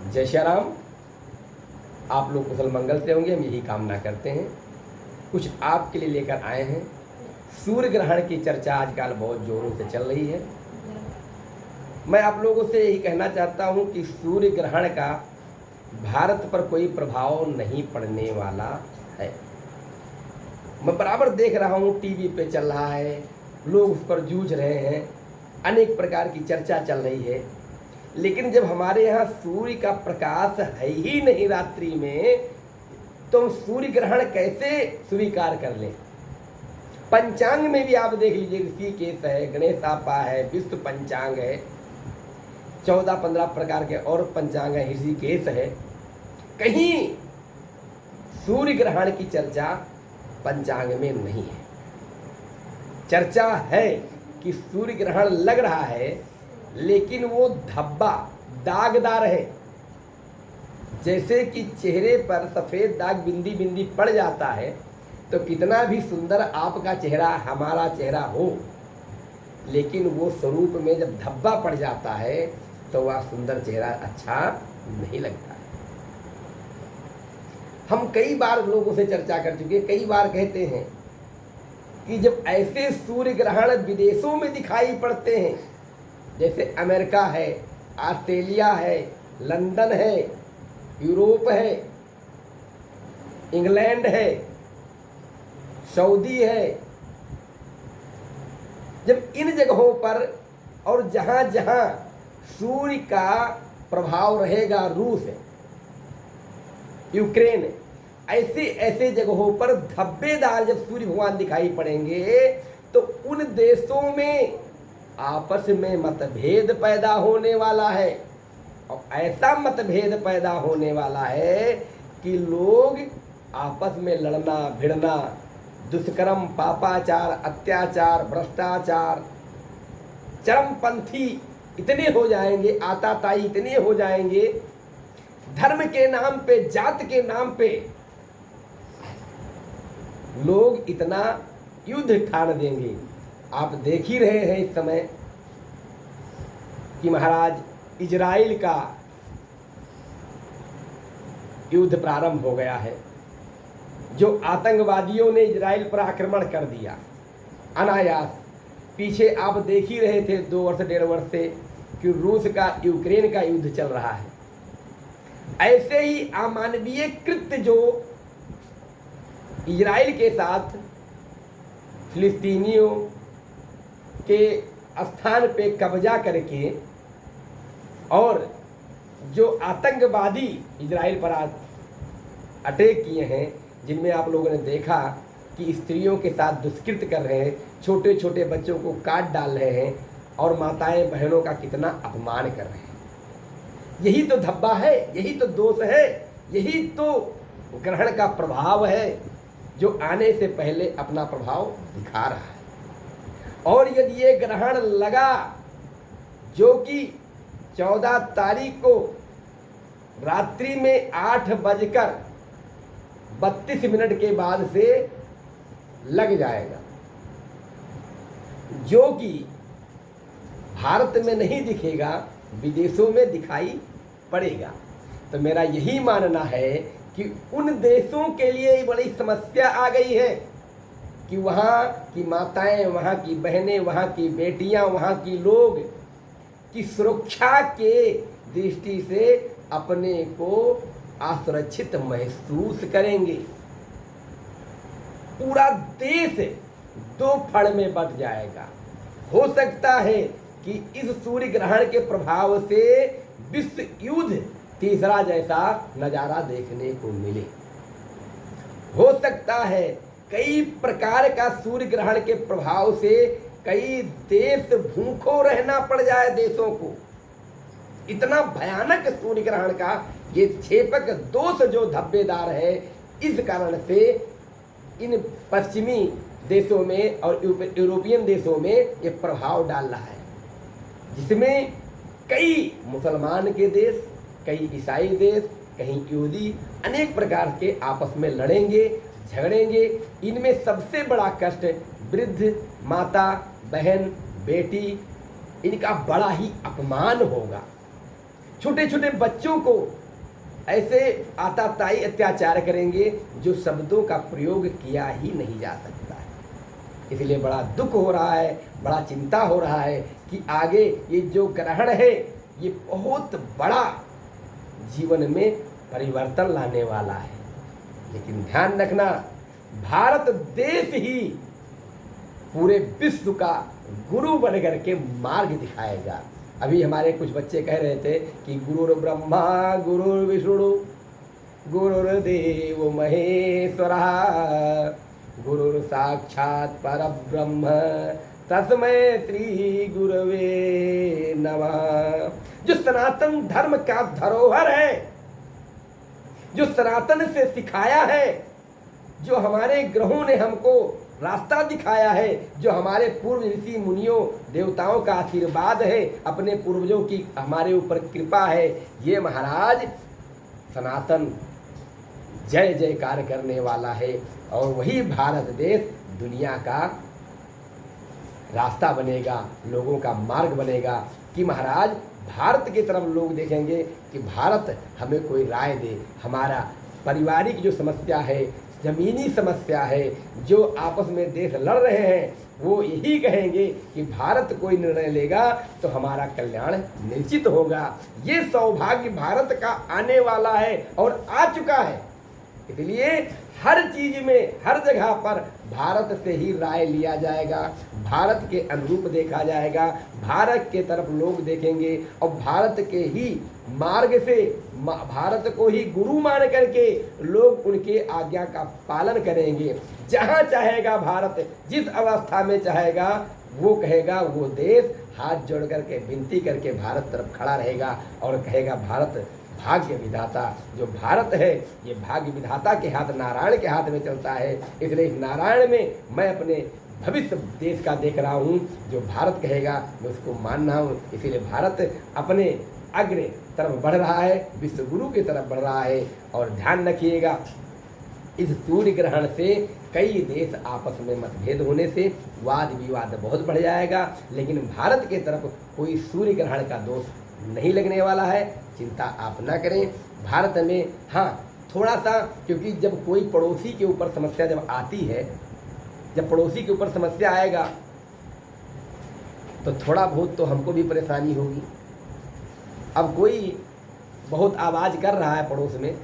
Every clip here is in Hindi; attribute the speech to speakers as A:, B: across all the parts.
A: जय श्री राम। आप लोग कुशल मंगल से होंगे, हम यही कामना करते हैं। कुछ आपके लिए लेकर आए हैं। सूर्य ग्रहण की चर्चा आजकल बहुत जोरों से चल रही है। मैं आप लोगों से यही कहना चाहता हूं कि सूर्य ग्रहण का भारत पर कोई प्रभाव नहीं पड़ने वाला है। मैं बराबर देख रहा हूं, टीवी पे चल रहा है, लोग उस पर जूझ रहे हैं, अनेक प्रकार की चर्चा चल रही है। लेकिन जब हमारे यहाँ सूर्य का प्रकाश है ही नहीं रात्रि में, तो हम सूर्य ग्रहण कैसे स्वीकार कर लें। पंचांग में भी आप देख लीजिए, ऋषिकेश है, गणेश आपा है, विश्व पंचांग है, 14-15 प्रकार के और पंचांग है, ऋषिकेश है। कहीं सूर्य ग्रहण की चर्चा पंचांग में नहीं है। चर्चा है कि सूर्य ग्रहण लग रहा है, लेकिन वो धब्बा दागदार है। जैसे कि चेहरे पर सफ़ेद दाग बिंदी बिंदी पड़ जाता है, तो कितना भी सुंदर आपका चेहरा, हमारा चेहरा हो, लेकिन वो स्वरूप में जब धब्बा पड़ जाता है तो वह सुंदर चेहरा अच्छा नहीं लगता है। हम कई बार लोगों से चर्चा कर चुके, कई बार कहते हैं कि जब ऐसे सूर्य ग्रहण विदेशों में दिखाई पड़ते हैं, जैसे अमेरिका है, ऑस्ट्रेलिया है, लंदन है, यूरोप है, इंग्लैंड है, सऊदी है, जब इन जगहों पर और जहाँ जहाँ सूर्य का प्रभाव रहेगा, रूस है, यूक्रेन, ऐसे ऐसे जगहों पर धब्बेदार जब सूर्य भगवान दिखाई पड़ेंगे, तो उन देशों में आपस में मतभेद पैदा होने वाला है। और ऐसा मतभेद पैदा होने वाला है कि लोग आपस में लड़ना भिड़ना, दुष्कर्म, पापाचार, अत्याचार, भ्रष्टाचार, चरमपंथी इतने हो जाएंगे, आताताई इतने हो जाएंगे, धर्म के नाम पे, जात के नाम पे लोग इतना युद्ध ठान देंगे। आप देख ही रहे हैं इस समय कि महाराज इजराइल का युद्ध प्रारंभ हो गया है। जो आतंकवादियों ने इजराइल पर आक्रमण कर दिया अनायास, पीछे आप देख ही रहे थे 2 वर्ष 1.5 वर्ष से कि रूस का यूक्रेन का युद्ध चल रहा है। ऐसे ही अमानवीय कृत्य जो इजराइल के साथ फिलिस्तीनियों के स्थान पे कब्जा करके, और जो आतंकवादी इजराइल पर अटैक किए हैं, जिनमें आप लोगों ने देखा कि स्त्रियों के साथ दुष्कृत्य कर रहे हैं, छोटे छोटे बच्चों को काट डाल रहे हैं और माताएं बहनों का कितना अपमान कर रहे हैं। यही तो धब्बा है, यही तो दोष है, यही तो ग्रहण का प्रभाव है जो आने से पहले अपना प्रभाव दिखा रहा है। और यदि ये ग्रहण लगा, जो कि 14 तारीख को रात्रि में 8:32 के बाद से लग जाएगा, जो कि भारत में नहीं दिखेगा, विदेशों में दिखाई पड़ेगा, तो मेरा यही मानना है कि उन देशों के लिए बड़ी समस्या आ गई है कि वहाँ की माताएं, वहाँ की बहनें, वहाँ की बेटियाँ, वहाँ की लोग की सुरक्षा के दृष्टि से अपने को असुरक्षित महसूस करेंगे। पूरा देश 2 फड़ में बट जाएगा। हो सकता है कि इस सूर्य ग्रहण के प्रभाव से विश्व युद्ध तीसरा जैसा नज़ारा देखने को मिले। हो सकता है कई प्रकार का सूर्य ग्रहण के प्रभाव से कई देश भूखों रहना पड़ जाए देशों को। इतना भयानक सूर्य ग्रहण का ये क्षेपक दोष जो धब्बेदार है, इस कारण से इन पश्चिमी देशों में और यूरोपियन देशों में ये प्रभाव डाल रहा है, जिसमें कई मुसलमान के देश, कई ईसाई देश, कहीं यहूदी, अनेक प्रकार के आपस में लड़ेंगे, झगड़ेंगे। इनमें सबसे बड़ा कष्ट वृद्ध, माता, बहन, बेटी, इनका बड़ा ही अपमान होगा। छोटे छोटे बच्चों को ऐसे आताताई अत्याचार करेंगे जो शब्दों का प्रयोग किया ही नहीं जा सकता है। इसलिए बड़ा दुख हो रहा है, बड़ा चिंता हो रहा है कि आगे ये जो ग्रहण है ये बहुत बड़ा जीवन में परिवर्तन लाने वाला है। लेकिन ध्यान रखना, भारत देश ही पूरे विश्व का गुरु बनकर के मार्ग दिखाएगा। अभी हमारे कुछ बच्चे कह रहे थे कि गुरुर् ब्रह्मा गुरुर्विष्णु गुरुर्देव महेश्वरः गुरुर् साक्षात् परब्रह्म तस्मै श्री गुरवे नमः। जो सनातन धर्म का धरोहर है, जो सनातन से सिखाया है, जो हमारे ग्रहों ने हमको रास्ता दिखाया है, जो हमारे पूर्व ऋषि मुनियों देवताओं का आशीर्वाद है, अपने पूर्वजों की हमारे ऊपर कृपा है, ये महाराज सनातन जय जयकार करने वाला है। और वही भारत देश दुनिया का रास्ता बनेगा, लोगों का मार्ग बनेगा कि महाराज भारत की तरफ लोग देखेंगे कि भारत हमें कोई राय दे। हमारा पारिवारिक जो समस्या है, ज़मीनी समस्या है, जो आपस में देश लड़ रहे हैं, वो यही कहेंगे कि भारत कोई निर्णय लेगा तो हमारा कल्याण निश्चित होगा। ये सौभाग्य भारत का आने वाला है और आ चुका है। इसलिए हर चीज में, हर जगह पर भारत से ही राय लिया जाएगा, भारत के अनुरूप देखा जाएगा, भारत के तरफ लोग देखेंगे और भारत के ही मार्ग से, भारत को ही गुरु मान करके लोग उनके आज्ञा का पालन करेंगे। जहाँ चाहेगा भारत, जिस अवस्था में चाहेगा, वो कहेगा, वो देश हाथ जोड़ करके विनती करके भारत तरफ खड़ा रहेगा और कहेगा भारत भाग्य विधाता। जो भारत है ये भाग्य विधाता के हाथ, नारायण के हाथ में चलता है। इसलिए इस नारायण में मैं अपने भविष्य देश का देख रहा हूँ। जो भारत कहेगा मैं उसको मान रहा हूँ। इसीलिए भारत अपने अग्र तरफ बढ़ रहा है, विश्व गुरु की तरफ बढ़ रहा है। और ध्यान रखिएगा, इस सूर्य ग्रहण से कई देश आपस में मतभेद होने से वाद विवाद बहुत बढ़ जाएगा, लेकिन भारत के तरफ कोई सूर्य ग्रहण का दोष नहीं लगने वाला है। चिंता आप ना करें। भारत में हाँ थोड़ा सा, क्योंकि जब कोई पड़ोसी के ऊपर समस्या जब आती है, जब पड़ोसी के ऊपर समस्या आएगा तो थोड़ा बहुत तो हमको भी परेशानी होगी। अब कोई बहुत आवाज़ कर रहा है पड़ोस में,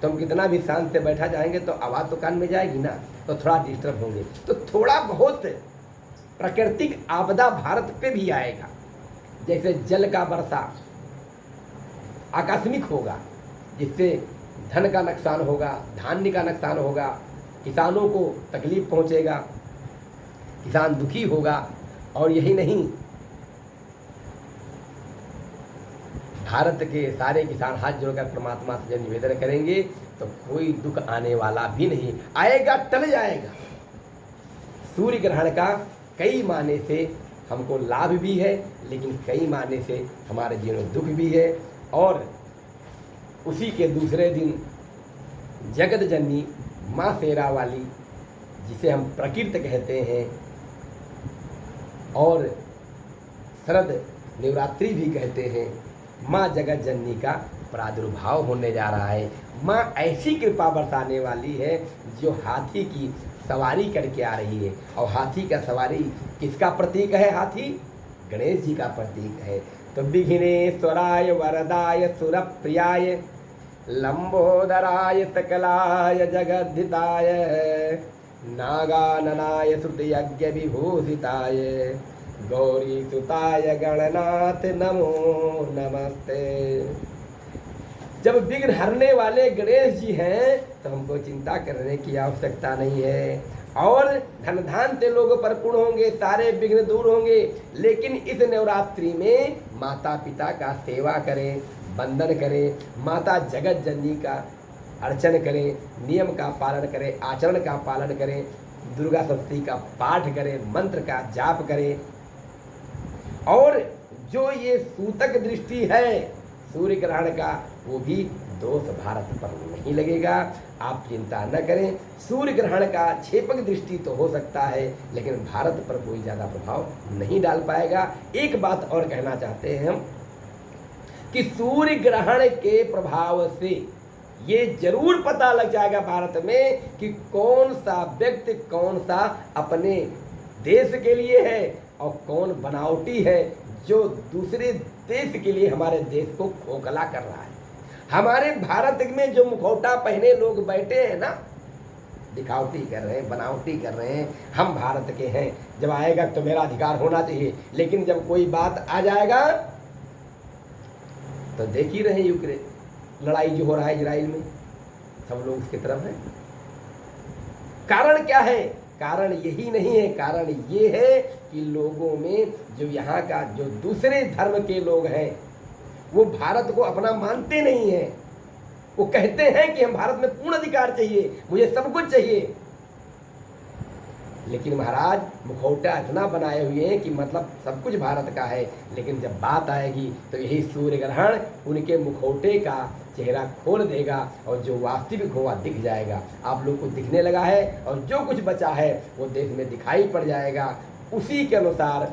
A: तो हम कितना भी शांत से बैठा जाएंगे तो आवाज़ तो कान में जाएगी ना, तो थोड़ा डिस्टर्ब होंगे। तो थोड़ा बहुत प्राकृतिक आपदा भारत पे भी आएगा। जैसे जल का वर्षा आकस्मिक होगा, जिससे धन का नुकसान होगा, धान्य का नुकसान होगा, किसानों को तकलीफ पहुंचेगा, किसान दुखी होगा। और यही नहीं, भारत के सारे किसान हाथ जोड़कर परमात्मा से निवेदन करेंगे तो कोई दुख आने वाला भी नहीं, आएगा टल जाएगा। सूर्य ग्रहण का कई माने से हमको लाभ भी है, लेकिन कई माने से हमारे जीवन में दुख भी है। और उसी के दूसरे दिन जगत जननी माँ शेरा वाली, जिसे हम प्रकृति कहते हैं और शरद नवरात्रि भी कहते हैं, माँ जगत जननी का प्रादुर्भाव होने जा रहा है। माँ ऐसी कृपा बरसाने वाली है जो हाथी की सवारी करके आ रही है। और हाथी का सवारी किसका प्रतीक है? हाथी गणेश जी का प्रतीक है। तो विघ्नेश्वराय वरदाय सुरप्रियाय लंबोदराय सकलाय जगद्धिताय नागाननाय श्रुतयज्ञ विभूषिताय गौरी सुताय गणनाथ नमो नमस्ते। जब विघ्न हरने वाले गणेश जी हैं तो हमको चिंता करने की आवश्यकता नहीं है। और धन धान से लोग परिपूर्ण होंगे, सारे विघ्न दूर होंगे। लेकिन इस नवरात्रि में माता पिता का सेवा करें, वंदन करें, माता जगत जननी का अर्चन करें, नियम का पालन करें, आचरण का पालन करें, दुर्गा सप्तशती का पाठ करें, मंत्र का जाप करें। और जो ये सूतक दृष्टि है सूर्य ग्रहण का, वो भी दोष भारत पर नहीं लगेगा। आप चिंता न करें। सूर्य ग्रहण का क्षेपक दृष्टि तो हो सकता है, लेकिन भारत पर कोई ज़्यादा प्रभाव नहीं डाल पाएगा। एक बात और कहना चाहते हैं हम कि सूर्य ग्रहण के प्रभाव से ये जरूर पता लग जाएगा भारत में कि कौन सा व्यक्ति कौन सा अपने देश के लिए है और कौन बनावटी है जो दूसरे देश के लिए हमारे देश को खोखला कर रहा है। हमारे भारत में जो मुखौटा पहने लोग बैठे हैं ना, दिखावटी कर रहे हैं, बनावटी कर रहे हैं, हम भारत के हैं, जब आएगा तो मेरा अधिकार होना चाहिए, लेकिन जब कोई बात आ जाएगा तो देख ही रहे यूक्रेन लड़ाई जो हो रहा है इजराइल में, सब लोग उसकी तरफ हैं। कारण क्या है? कारण यही नहीं है, कारण ये है कि लोगों में जो यहाँ का जो दूसरे धर्म के लोग हैं वो भारत को अपना मानते नहीं हैं। वो कहते हैं कि हम भारत में पूर्ण अधिकार चाहिए, मुझे सब कुछ चाहिए, लेकिन महाराज मुखौटा इतना बनाए हुए हैं कि मतलब सब कुछ भारत का है, लेकिन जब बात आएगी तो यही सूर्य ग्रहण उनके मुखौटे का चेहरा खोल देगा और जो वास्तविक हुआ दिख जाएगा। आप लोग को दिखने लगा है और जो कुछ बचा है वो देश में दिखाई पड़ जाएगा। उसी के अनुसार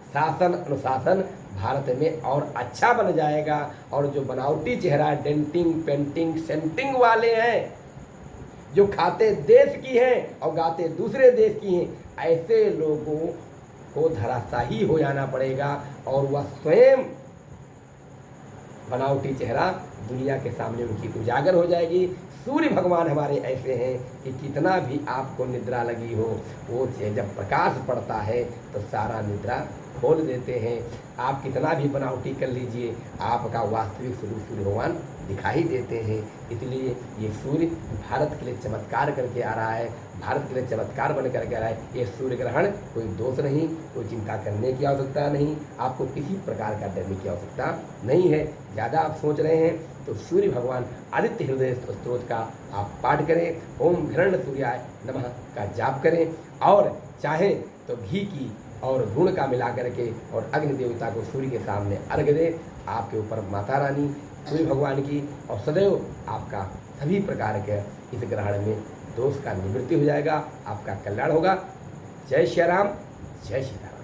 A: शासन अनुशासन भारत में और अच्छा बन जाएगा। और जो बनावटी चेहरा डेंटिंग पेंटिंग सेंटिंग वाले हैं, जो खाते देश की हैं और गाते दूसरे देश की हैं, ऐसे लोगों को धराशाही हो जाना पड़ेगा और वह स्वयं बनावटी चेहरा दुनिया के सामने उनकी उजागर हो जाएगी। सूर्य भगवान हमारे ऐसे हैं कि कितना भी आपको निद्रा लगी हो, वो जब प्रकाश पड़ता है तो सारा निद्रा खोल देते हैं। आप कितना भी बनावटी कर लीजिए, आपका वास्तविक स्वरूप सूर्य भगवान दिखाई देते हैं। इसलिए ये सूर्य भारत के लिए चमत्कार करके आ रहा है, भारत के लिए चमत्कार बन करके आ रहा है। ये सूर्य ग्रहण कोई दोष नहीं, कोई चिंता करने की आवश्यकता नहीं, आपको किसी प्रकार का डरने की आवश्यकता नहीं है। ज़्यादा आप सोच रहे हैं तो सूर्य भगवान आदित्य हृदय स्तोत्र का आप पाठ करें, ओम घृण सूर्याय नमः का जाप करें, और चाहें तो घी की और गुण का मिला करके और अग्नि देवता को सूर्य के सामने अर्घ दें। आपके ऊपर माता रानी सूर्य भगवान की और सदैव आपका सभी प्रकार के इस ग्रहण में दोष का निवृत्ति हो जाएगा, आपका कल्याण होगा। जय श्री राम, जय श्री राम।